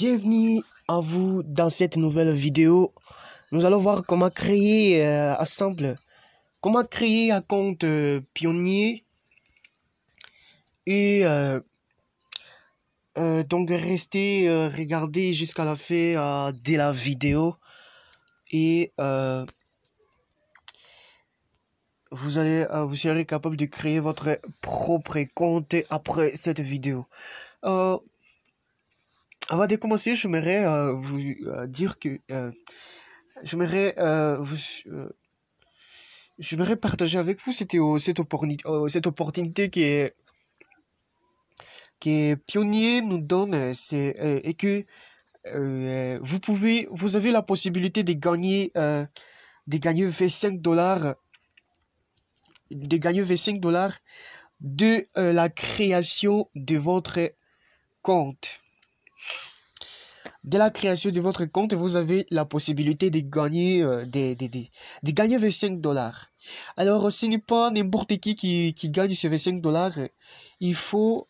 Bienvenue à vous dans cette nouvelle vidéo. Nous allons voir comment créer comment créer un compte pionnier et donc restez regarder jusqu'à la fin de la vidéo et vous serez capable de créer votre propre compte après cette vidéo. Avant de commencer, j'aimerais vous dire que j'aimerais partager avec vous cette opportunité que Pionnier nous donne, et que vous avez la possibilité de gagner 25 dollars, de la création de votre compte. Dès la création de votre compte, vous avez la possibilité de gagner, de gagner 25 dollars. Alors, ce n'est pas n'importe qui gagne ces 25 dollars. Il faut,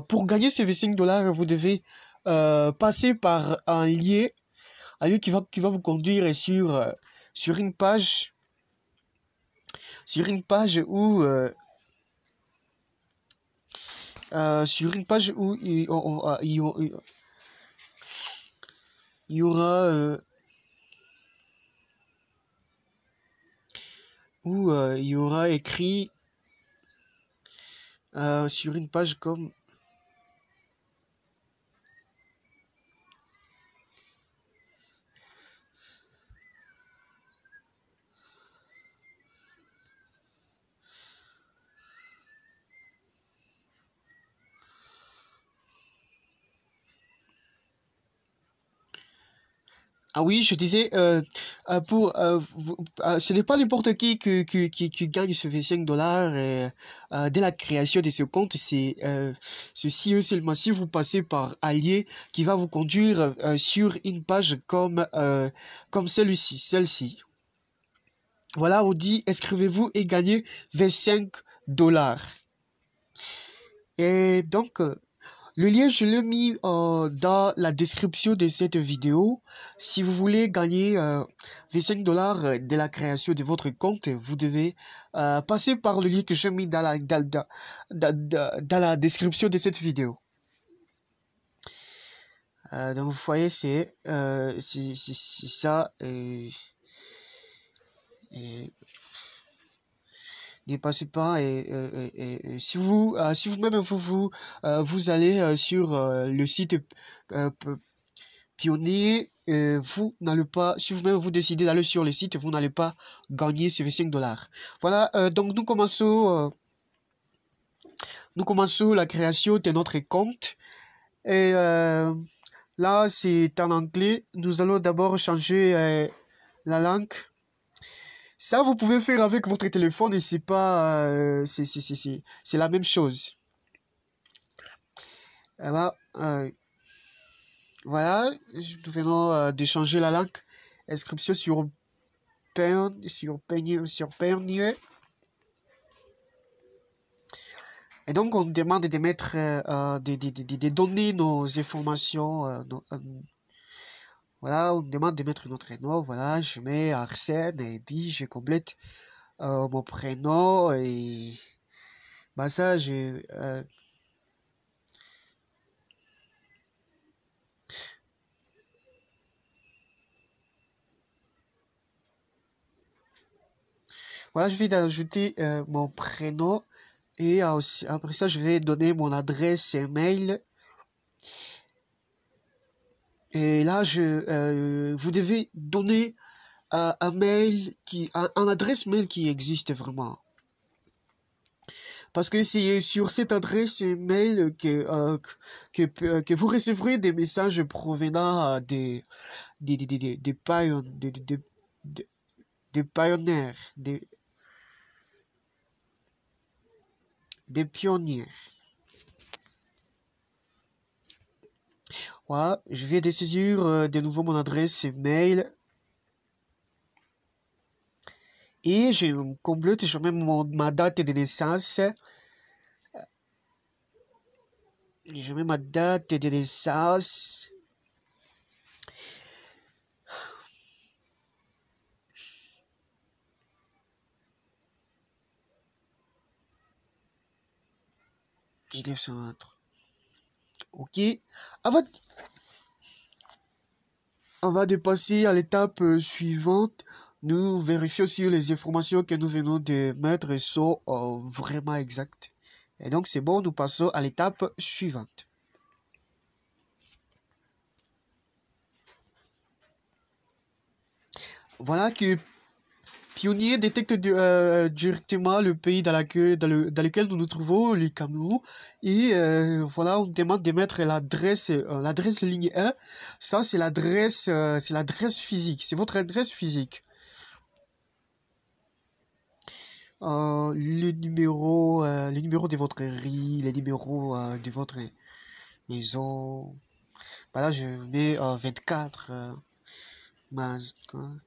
pour gagner ces 25 dollars, vous devez passer par un lien qui va vous conduire sur une page où il y aura il y aura écrit sur une page comme ah oui, je disais, ce n'est pas n'importe qui qui gagne ce 25 dollars dès la création de ce compte. C'est ceci seulement si vous passez par allié qui va vous conduire sur une page comme celle-ci. Voilà, on dit inscrivez-vous et gagnez 25 dollars. Et donc, le lien, je l'ai mis dans la description de cette vidéo. Si vous voulez gagner 25 dollars de la création de votre compte, vous devez passer par le lien que j'ai mis dans la description de cette vidéo. Donc, vous voyez, c'est ça. Ne passez pas si vous-même vous allez sur le site Pionnier, vous n'allez pas, si vous-même vous décidez d'aller sur le site, vous n'allez pas gagner ces 25 dollars. Voilà, donc nous commençons la création de notre compte et là c'est en anglais. Nous allons d'abord changer la langue. Ça, vous pouvez faire avec votre téléphone et c'est pas, c'est la même chose. Voilà, voilà, nous venons de changer la langue. Inscription sur Pionnier. Et donc, on demande de mettre, de donner nos informations, voilà, on demande de mettre notre nom. Voilà, je mets Arsène et puis je complète mon prénom et bah ça, voilà, je vais ajouter mon prénom et après ça, je vais donner mon adresse email. Et là, vous devez donner un adresse mail qui existe vraiment. Parce que c'est sur cette adresse mail que vous recevrez des messages provenant des pionniers. Voilà, je vais saisir de nouveau mon adresse mail. Et je complète, je mets ma date de naissance. Je mets ma date de naissance. 1923. Ok. Avant, on va dépasser à l'étape suivante. Nous vérifions si les informations que nous venons de mettre sont vraiment exactes. Et donc, c'est bon, nous passons à l'étape suivante. Voilà que Pionnier détecte directement le pays dans lequel nous nous trouvons, le Cameroun. Et voilà, on demande de mettre l'adresse ligne 1. Ça, c'est l'adresse physique. C'est votre adresse physique. Le numéro de votre riz, le numéro de votre maison. Voilà, je mets 24. Maisture.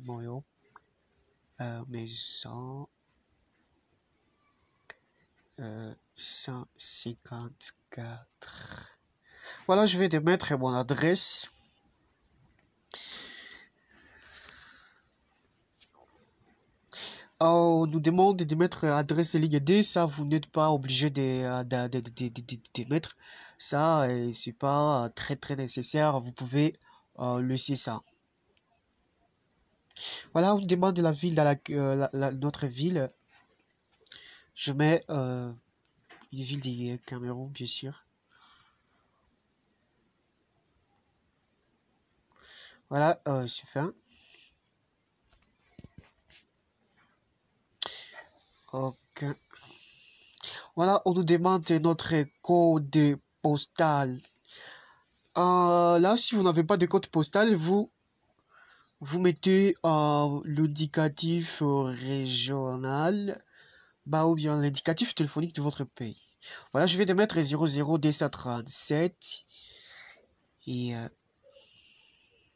Moyo. Maison. 154. Voilà, je vais te mettre mon adresse. On nous demande de mettre adresse ligne D, ça vous n'êtes pas obligé de mettre ça, c'est pas très nécessaire, vous pouvez laisser ça. Voilà, on nous demande la ville dans notre ville. Je mets une ville du Cameroun, bien sûr. Voilà, c'est fait. Ok. Voilà, on nous demande notre code postal. Là, si vous n'avez pas de code postal, vous mettez l'indicatif régional, ou bien l'indicatif téléphonique de votre pays. Voilà, je vais te mettre 00237. Et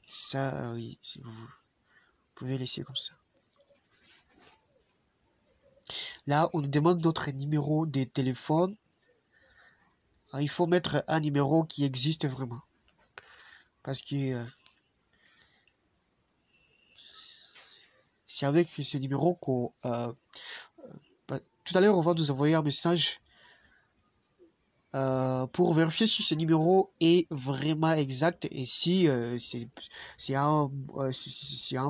ça, oui, si vous pouvez laisser comme ça. Là, on nous demande notre numéro de téléphone. Il faut mettre un numéro qui existe vraiment. Parce que c'est avec ce numéro qu'on... tout à l'heure, on va nous envoyer un message pour vérifier si ce numéro est vraiment exact et si c'est un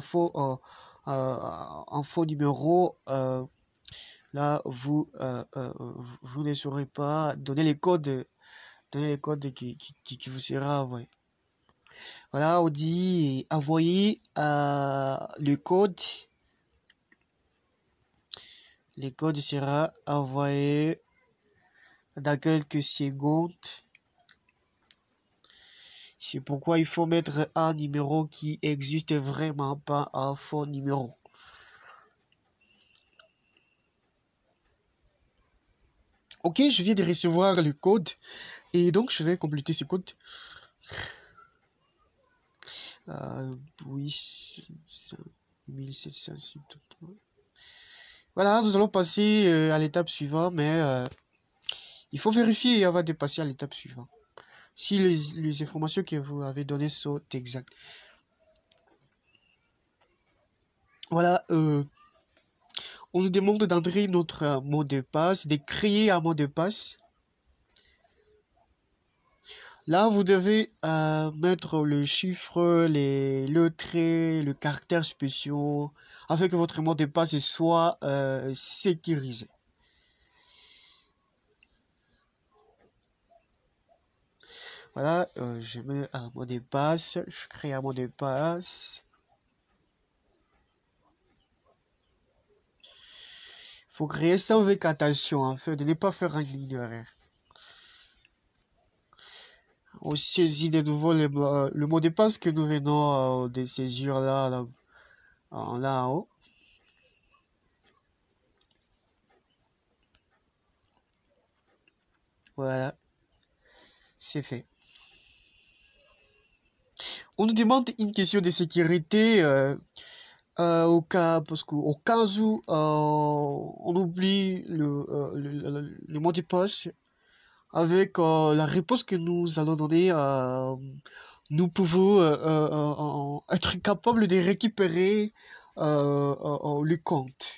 faux numéro. Là, vous ne saurez pas donner les codes qui vous sera envoyé. Voilà, on dit envoyer le code. Le code sera envoyé dans quelques secondes. C'est pourquoi il faut mettre un numéro qui existe vraiment, pas un faux numéro. Ok, je viens de recevoir le code et donc je vais compléter ce code. Oui, 1753. Voilà, nous allons passer à l'étape suivante, mais il faut vérifier et on va dépasser à l'étape suivante. Si les informations que vous avez données sont exactes. Voilà, on nous demande d'entrer notre mot de passe, de créer un mot de passe. Là, vous devez mettre le chiffre, les lettres, le caractère spéciaux, afin que votre mot de passe soit sécurisé. Voilà, je mets un mot de passe, je crée un mot de passe. Il faut créer ça avec attention, afin de ne pas faire une erreur. On saisit de nouveau le mot de passe que nous venons de saisir là en haut. Voilà, c'est fait. On nous demande une question de sécurité parce qu'au cas où on oublie le mot de passe. avec la réponse que nous allons donner, nous pouvons être capables de récupérer le compte.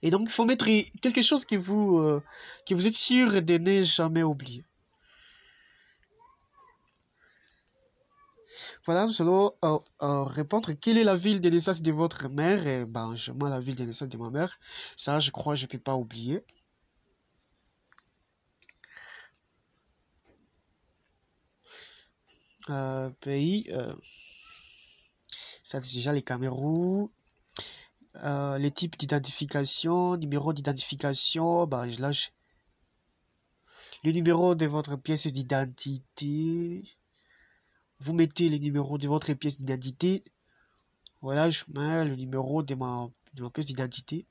Et donc, il faut mettre quelque chose que vous êtes sûr de ne jamais oublier. Voilà, nous allons répondre. Quelle est la ville de naissance de votre mère? Et ben, je mets la ville de naissance de ma mère. Ça, je crois, je ne peux pas oublier. Pays, ça c'est déjà les Cameroun. Les types d'identification, numéro d'identification, bah, là, le numéro de votre pièce d'identité. Vous mettez le numéro de votre pièce d'identité. Voilà, je mets le numéro de ma pièce d'identité.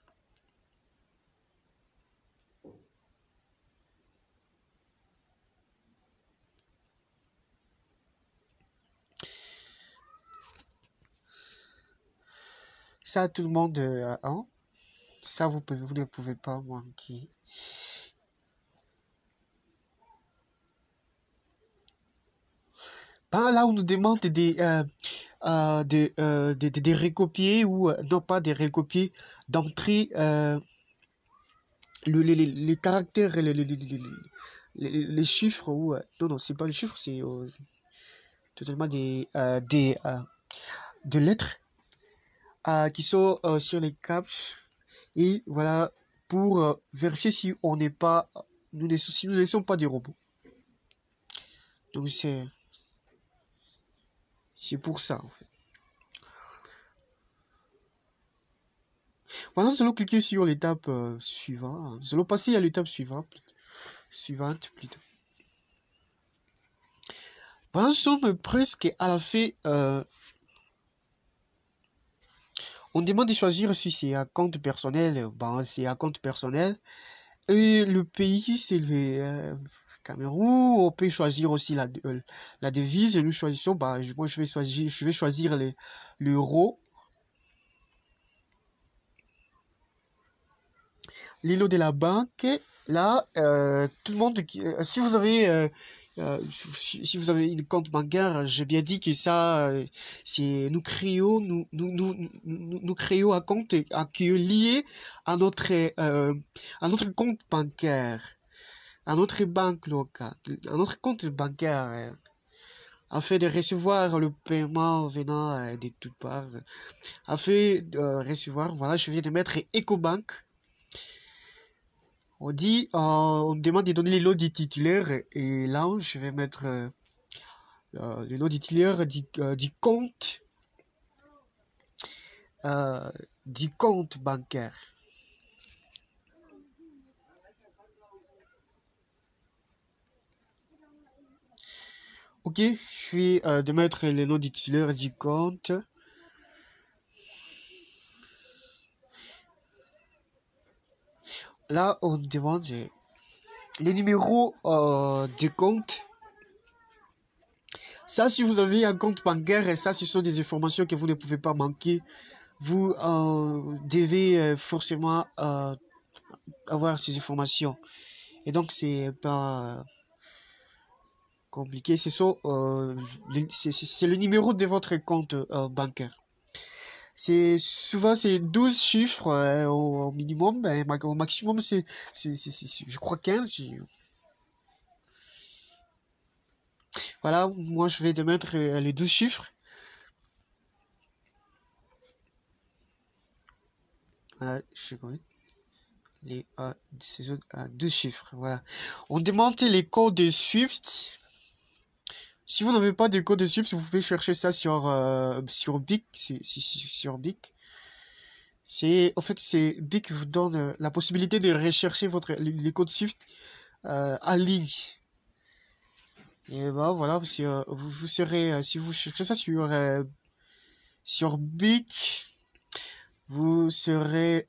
Ça, tout le monde a un. Ça, vous ne pouvez pas manquer. Ben, là, on nous demande des recopier ou non pas des recopier, d'entrer les caractères, les chiffres ou non, c'est pas les chiffres, c'est totalement des lettres qui sont sur les caps. Et voilà, pour vérifier si on n'est pas, si nous ne sommes pas des robots. Donc c'est pour ça en fait. Voilà, nous allons cliquer sur l'étape suivante. Nous allons passer à l'étape suivante plutôt. Voilà, nous sommes presque à la fin. On demande de choisir si c'est un compte personnel. Ben, c'est un compte personnel. Et le pays, c'est le Cameroun. On peut choisir aussi la devise. Et nous choisissons, bah, moi je vais choisir l'euro. L'îlot de la banque. Là, tout le monde, si vous avez si vous avez une compte bancaire, j'ai bien dit que ça, c'est nous créons un compte qui est lié à notre compte bancaire, à notre banque locale, à notre compte bancaire, afin de recevoir le paiement venant de toutes parts, afin de recevoir, voilà, je viens de mettre EcoBank. On dit, on demande de donner les lots du titulaire et là, je vais mettre les lots du titulaire du compte bancaire. Ok, je vais de mettre les noms du titulaire du compte. Là, on demande les numéros du compte. Ça, si vous avez un compte bancaire, et ça, ce sont des informations que vous ne pouvez pas manquer. Vous devez forcément avoir ces informations. Et donc, c'est pas compliqué. C'est le numéro de votre compte bancaire. C'est souvent c'est 12 chiffres au minimum, au maximum c'est je crois 15. Voilà, moi je vais te mettre les 12 chiffres. Les 12 chiffres, voilà. On demande les codes de Swift. Si vous n'avez pas de code de Swift, vous pouvez chercher ça sur Bic, sur Bic. En fait, c'est Bic vous donne la possibilité de rechercher les codes Swift en ligne. Et bah voilà, vous serez, si vous cherchez ça sur Bic, vous serez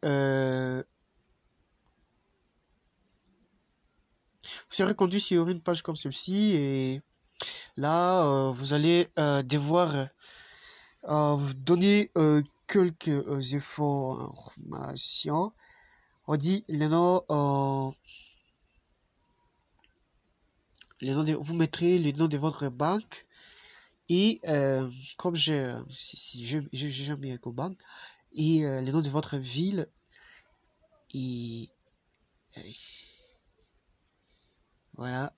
conduit sur une page comme celle-ci et là vous allez devoir vous donner quelques informations. On dit le nom vous mettrez le nom de votre banque et comme j'ai jamais un banque et le nom de votre ville et voilà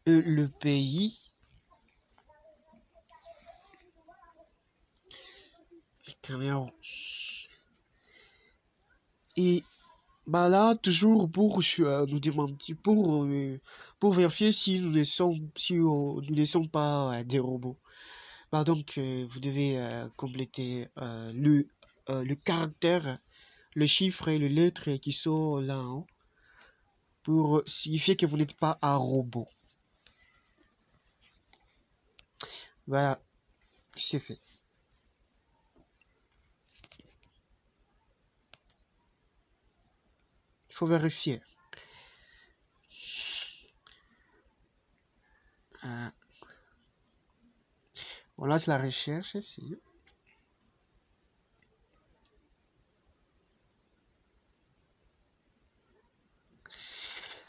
le pays Cameroun. Et bah là toujours pour nous demander pour vérifier si nous ne sommes pas des robots. Bah donc vous devez compléter le caractère, le chiffre et le lettre qui sont là en haut pour signifier que vous n'êtes pas un robot. Voilà, c'est fait. Il faut vérifier. On lance la recherche ici.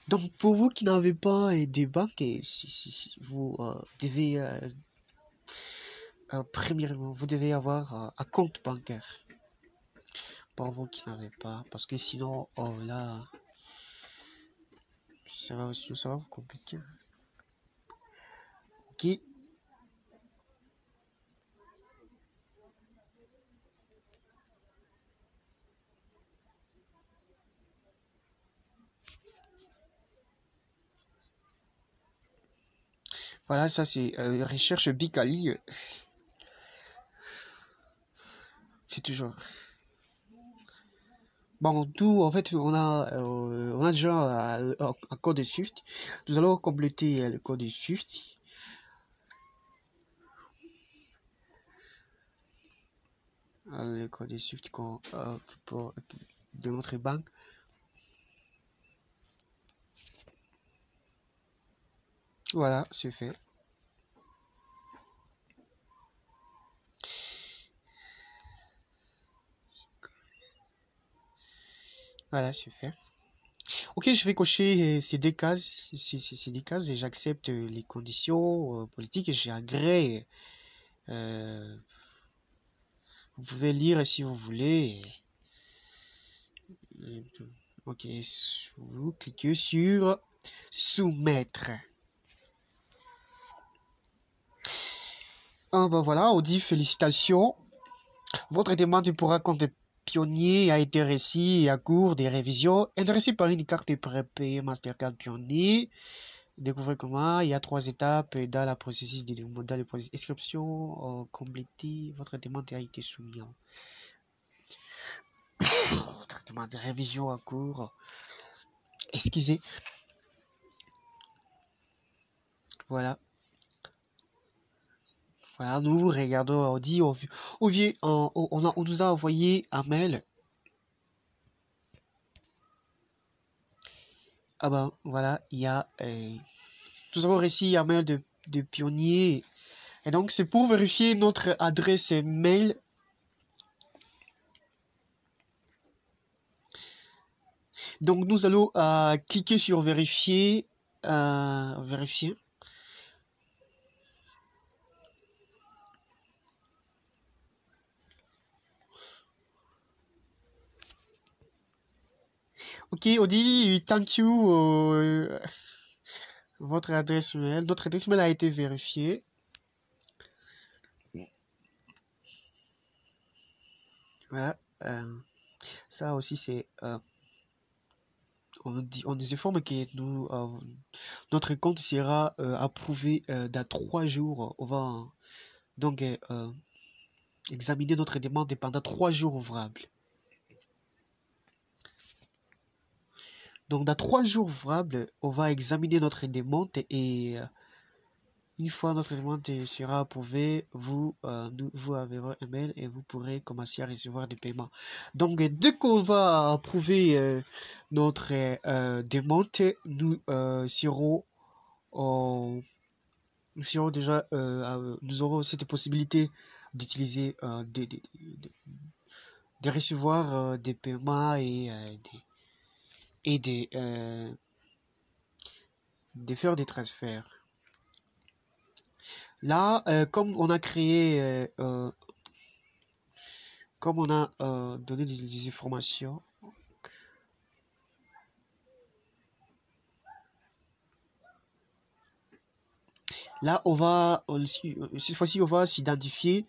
Donc pour vous qui n'avez pas des banques, si vous devez premièrement, vous devez avoir un compte bancaire. Pour vous qui n'avez pas, parce que sinon, oh là, ça va vous compliquer. Ok. Voilà, ça c'est recherche Bicali. C'est toujours. Bon, tout, en fait, on a déjà un code Swift. Nous allons compléter le code Swift. Le code Swift de notre banque. Voilà, c'est fait. Voilà, c'est fait. Ok, je vais cocher ces deux cases, ces deux cases et j'accepte les conditions politiques et j'agrée. Vous pouvez lire si vous voulez. Ok, vous cliquez sur soumettre. Ah ben voilà, on dit félicitations. Votre demande pour un compte pionnier a été reçue à cours des révisions. Intéressé par une carte prépayée Mastercard Pionnier. Découvrez comment il y a 3 étapes dans la processus dans le processus inscription complétée. Votre demande a été soumise. Votre demande de révision à cours. Excusez. Voilà. Voilà, nous regardons, on dit, on nous a envoyé un mail. Ah ben voilà, il y a nous avons reçu un mail de Pionnier. Et donc c'est pour vérifier notre adresse mail. Donc nous allons cliquer sur vérifier. Vérifier. Ok, on dit thank you. Votre adresse mail. Notre adresse mail a été vérifiée. Voilà. Ça aussi c'est on nous informe que notre compte sera approuvé dans 3 jours. On va donc examiner notre demande pendant 3 jours ouvrables. Donc dans 3 jours ouvrables, on va examiner notre demande et une fois notre demande sera approuvée, vous enverrez un mail et vous pourrez commencer à recevoir des paiements. Donc dès qu'on va approuver notre demande, nous serons déjà nous aurons cette possibilité d'utiliser de recevoir des paiements et et de faire des transferts. Là, comme on a créé, comme on a donné des informations, là, cette fois-ci, on va s'identifier.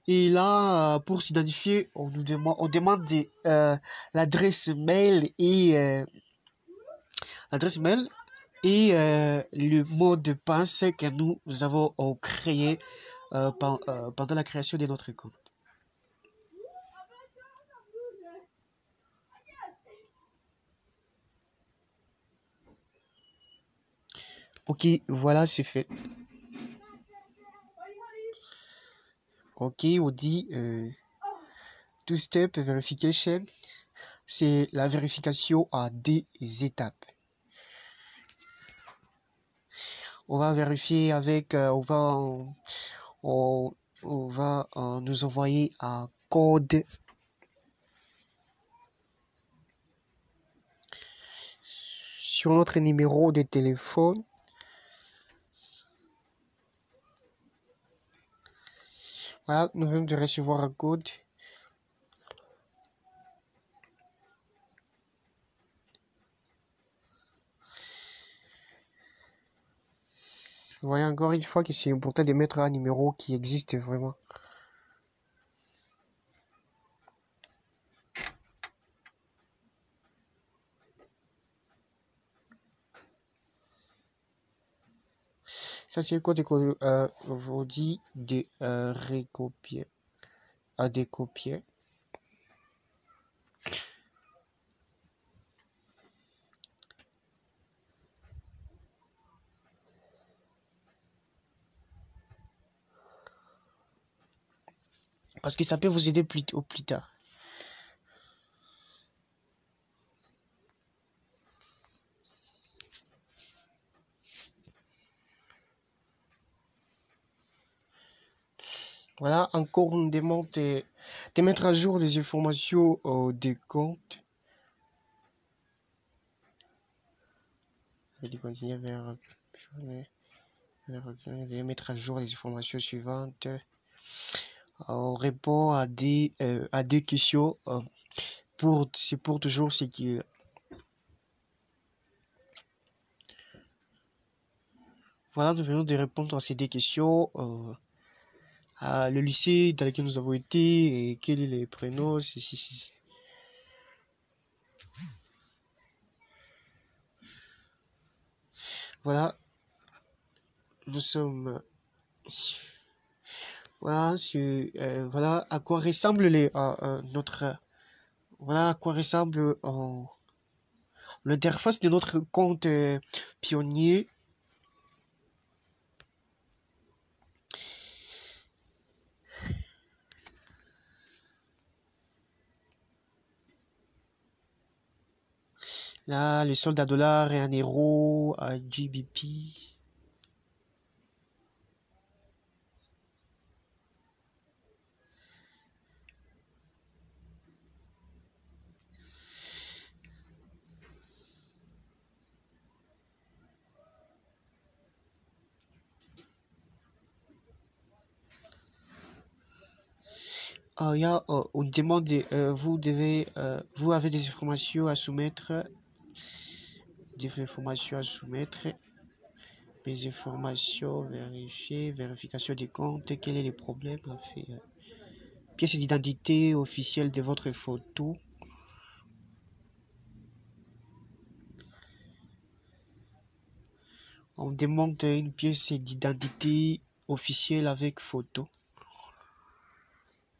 Et là, pour s'identifier, on demande l'adresse mail et le mot de passe que nous avons créé pendant la création de notre compte. Ok, voilà, c'est fait. Ok, on dit two-step verification. C'est la vérification à des étapes. On va vérifier avec, on va nous envoyer un code sur notre numéro de téléphone. Voilà, nous venons de recevoir un code. Vous voyez encore une fois que c'est important de mettre un numéro qui existe vraiment. Ça, c'est le code que vous dit de recopier, à décopier. Parce que ça peut vous aider plus tard. Voilà, encore on demande de mettre à jour les informations des comptes. Je vais continuer vers mettre à jour les informations suivantes. On répond à des questions c'est pour toujours ce qui voilà, nous venons de répondre à ces deux questions. À le lycée dans lequel nous avons été et quels sont les prénoms, si. Voilà, nous sommes voilà, voilà à quoi ressemble notre voilà à quoi ressemble l'interface de notre compte pionnier. Là, le solde à dollars et en euros, à GBP. Il y a une demande, vous avez des informations à soumettre, des informations vérifiées, vérification des comptes, quel est le problème, pièce d'identité officielle de votre photo. On demande une pièce d'identité officielle avec photo.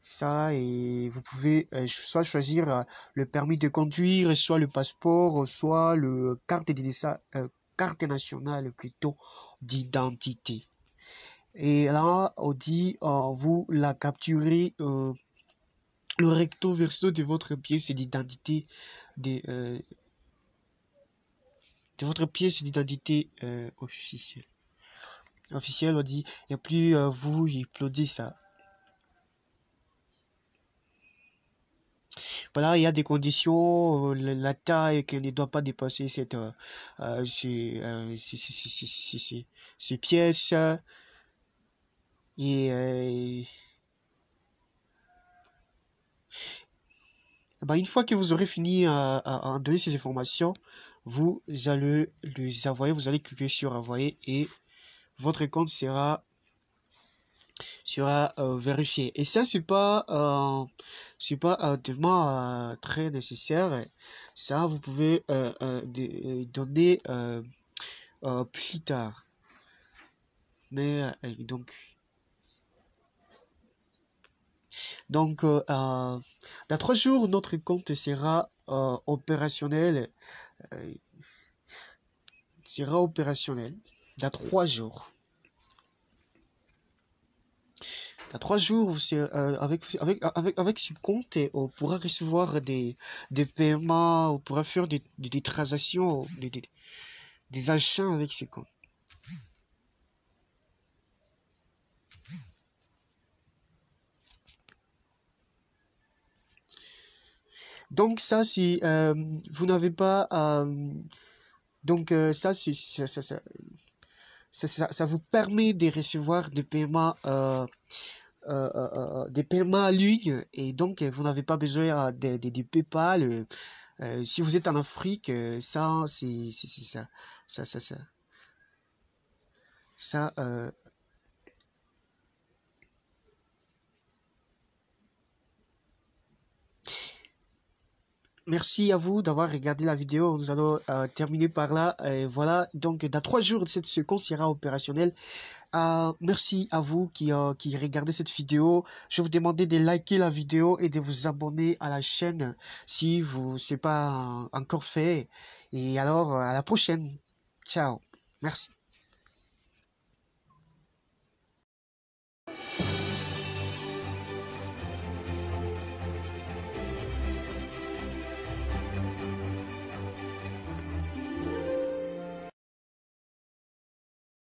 Ça, et vous pouvez soit choisir le permis de conduire, soit le passeport, soit le carte nationale plutôt d'identité. Et là, on dit, vous la capturez le recto verso de votre pièce d'identité de votre pièce d'identité officielle. On dit, et puis vous uploadez ça. Voilà, il y a des conditions, la taille qui ne doit pas dépasser ces pièces. Et une fois que vous aurez fini à donner ces informations, vous allez les envoyer, vous allez cliquer sur envoyer et votre compte sera vérifié. Et ça, c'est pas tellement très nécessaire. Ça, vous pouvez donner plus tard. Mais dans 3 jours, notre compte sera opérationnel. Dans 3 jours. Dans 3 jours, avec ce compte, on pourra recevoir des paiements, on pourra faire des transactions, des achats avec ce compte. Donc ça, si vous n'avez pas... donc ça, ça vous permet de recevoir des paiements en ligne, et donc vous n'avez pas besoin de PayPal. Si vous êtes en Afrique, ça c'est ça merci à vous d'avoir regardé la vidéo. Nous allons terminer par là. Voilà, donc dans 3 jours, ce compte sera opérationnel. Merci à vous qui regardez cette vidéo. Je vous demande de liker la vidéo et de vous abonner à la chaîne si vous c'est pas encore fait. Et alors, à la prochaine. Ciao. Merci.